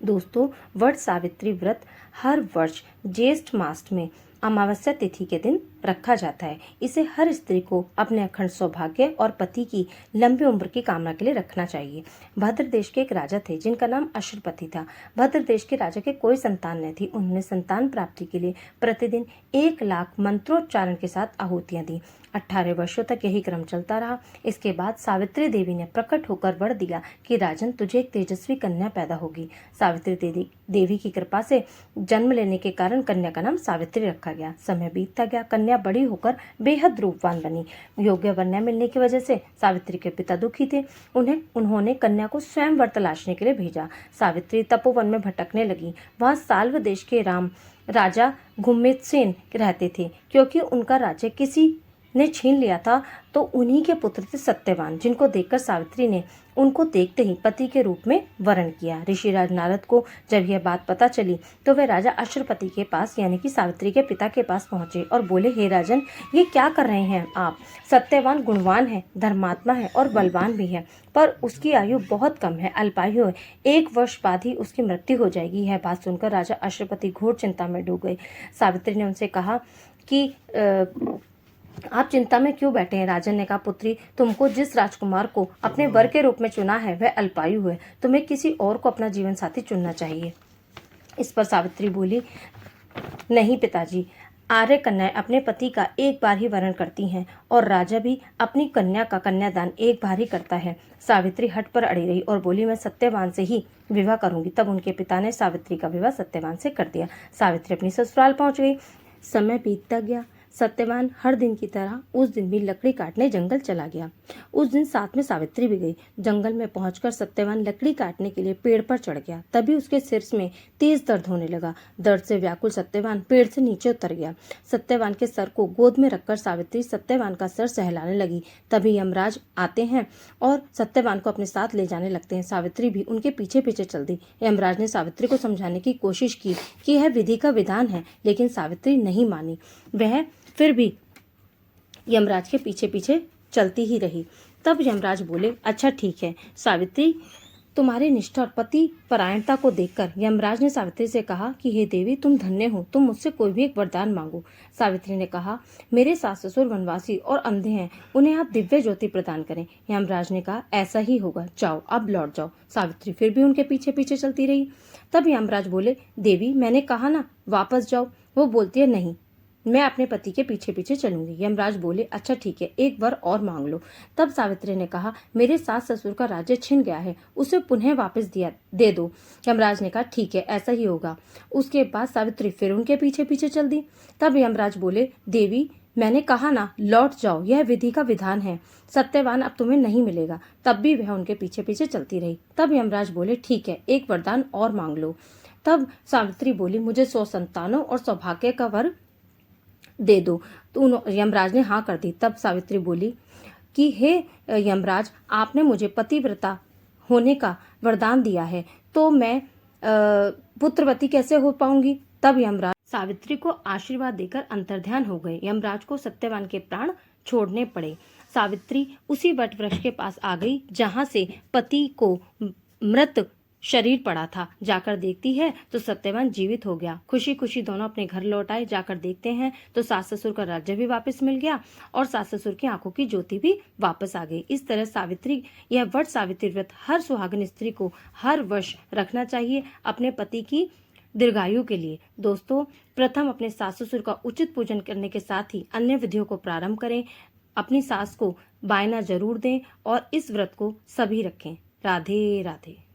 दोस्तों, वट सावित्री व्रत हर वर्ष ज्येष्ठ मास में अमावस्या तिथि के दिन रखा जाता है। इसे हर स्त्री को अपने अखंड सौभाग्य और पति की लंबी उम्र की कामना के लिए रखना चाहिए। भद्र देश के एक राजा थे जिनका नाम अश्वपति था। भद्र देश के राजा के कोई संतान नहीं थी। उन्होंने संतान प्राप्ति के लिए प्रतिदिन 1,00,000 मंत्रोच्चारण के साथ आहुतियां दी। 18 वर्षों तक यही क्रम चलता रहा। इसके बाद सावित्री देवी ने प्रकट होकर वर दिया कि राजन, तुझे एक तेजस्वी कन्या पैदा होगी। सावित्री देवी की कृपा से जन्म लेने के कारण कन्या का नाम सावित्री रखा गया। समय बीतता गया। कन्या बड़ी होकर बेहद रूपवान बनी। योग्य वर न मिलने की वजह से सावित्री के पिता दुखी थे। उन्होंने कन्या को स्वयं वर तलाशने के लिए भेजा। सावित्री तपोवन में भटकने लगी। वहां साल्व देश के राजा गुम्मेतसेन रहते थे। क्योंकि उनका राज्य किसी ने छीन लिया था, तो उन्हीं के पुत्र थे सत्यवान, जिनको देखकर सावित्री ने उनको देखते ही पति के रूप में वरण किया। ऋषिराज नारद को जब यह बात पता चली तो वे राजा अश्वपति के पास यानी कि सावित्री के पिता के पास पहुंचे और बोले, हे राजन, ये क्या कर रहे हैं आप? सत्यवान गुणवान है, धर्मात्मा है और बलवान भी है, पर उसकी आयु बहुत कम है, अल्पायु है। 1 वर्ष बाद ही उसकी मृत्यु हो जाएगी। यह बात सुनकर राजा अश्वपति घोर चिंता में डूब गए। सावित्री ने उनसे कहा कि आप चिंता में क्यों बैठे हैं? राजन ने कहा, पुत्री, तुमको जिस राजकुमार को अपने वर के रूप में चुना है वह अल्पायु है। तुम्हें किसी और को अपना जीवन साथी चुनना चाहिए। इस पर सावित्री बोली, नहीं पिताजी, आर्य कन्याएं अपने पति का एक बार ही वरण करती हैं और राजा भी अपनी कन्या का कन्यादान एक बार ही करता है। सावित्री हट पर अड़ी रही और बोली, मैं सत्यवान से ही विवाह करूंगी। तब उनके पिता ने सावित्री का विवाह सत्यवान से कर दिया। सावित्री अपनी ससुराल पहुंच गई। समय बीतता गया। सत्यवान हर दिन की तरह उस दिन भी लकड़ी काटने जंगल चला गया। उस दिन साथ में सावित्री भी गई। जंगल में पहुंचकर सत्यवान लकड़ी काटने के लिए पेड़ पर चढ़ गया। तभी उसके सिर में तेज दर्द होने लगा। दर्द से व्याकुल सत्यवान पेड़ से नीचे उतर गया। सत्यवान के सर को गोद में रखकर सावित्री सत्यवान का सर सहलाने लगी। तभी यमराज आते हैं और सत्यवान को अपने साथ ले जाने लगते हैं। सावित्री भी उनके पीछे पीछे चल दी। यमराज ने सावित्री को समझाने की कोशिश की कि यह विधि का विधान है, लेकिन सावित्री नहीं मानी। वह फिर भी यमराज के पीछे पीछे चलती ही रही। तब यमराज बोले, अच्छा ठीक है सावित्री, तुम्हारी निष्ठा और पति परायणता को देखकर यमराज ने सावित्री से कहा कि हे देवी, तुम धन्य हो, तुम मुझसे कोई भी एक वरदान मांगो। सावित्री ने कहा, मेरे सास ससुर वनवासी और अंधे हैं, उन्हें आप दिव्य ज्योति प्रदान करें। यमराज ने कहा, ऐसा ही होगा, जाओ अब लौट जाओ। सावित्री फिर भी उनके पीछे पीछे चलती रही। तब यमराज बोले, देवी, मैंने कहा ना वापस जाओ। वो बोलती है, नहीं, मैं अपने पति के पीछे पीछे चलूंगी। यमराज बोले, अच्छा ठीक है, एक वर और मांग लो। तब सावित्री ने कहा, मेरे सास ससुर का राज्य छिन गया है, उसे पुनः वापस दे दो। यमराज ने कहा, ठीक है, ऐसा ही होगा। उसके बाद सावित्री फिर उनके पीछे पीछे चल दी। तब यमराज बोले, देवी, मैंने कहा ना, लौट जाओ, यह विधि का विधान है, सत्यवान अब तुम्हें नहीं मिलेगा। तब भी वह उनके पीछे पीछे चलती रही। तब यमराज बोले, ठीक है, एक वरदान और मांग लो। तब सावित्री बोली, मुझे 100 संतानों और सौभाग्य का वर दे दो। तो यमराज ने हाँ कर दी। तब सावित्री बोली कि हे यमराज, आपने मुझे पतिव्रता होने का वरदान दिया है, तो मैं पुत्रवती कैसे हो पाऊंगी? तब यमराज सावित्री को आशीर्वाद देकर अंतर्ध्यान हो गए। यमराज को सत्यवान के प्राण छोड़ने पड़े। सावित्री उसी वट वृक्ष के पास आ गई जहां से पति को मृत शरीर पड़ा था। जाकर देखती है तो सत्यवान जीवित हो गया। खुशी खुशी दोनों अपने घर लौट आए। जाकर देखते हैं तो सास ससुर का राज्य भी वापस मिल गया और सास ससुर की आंखों की ज्योति भी वापस आ गई। इस तरह यह वट सावित्री व्रत हर सुहागन स्त्री को हर वर्ष रखना चाहिए अपने पति की दीर्घायु के लिए। दोस्तों, प्रथम अपने सास ससुर का उचित पूजन करने के साथ ही अन्य विधियों को प्रारंभ करें। अपनी सास को बायना जरूर दें और इस व्रत को सभी रखें। राधे राधे।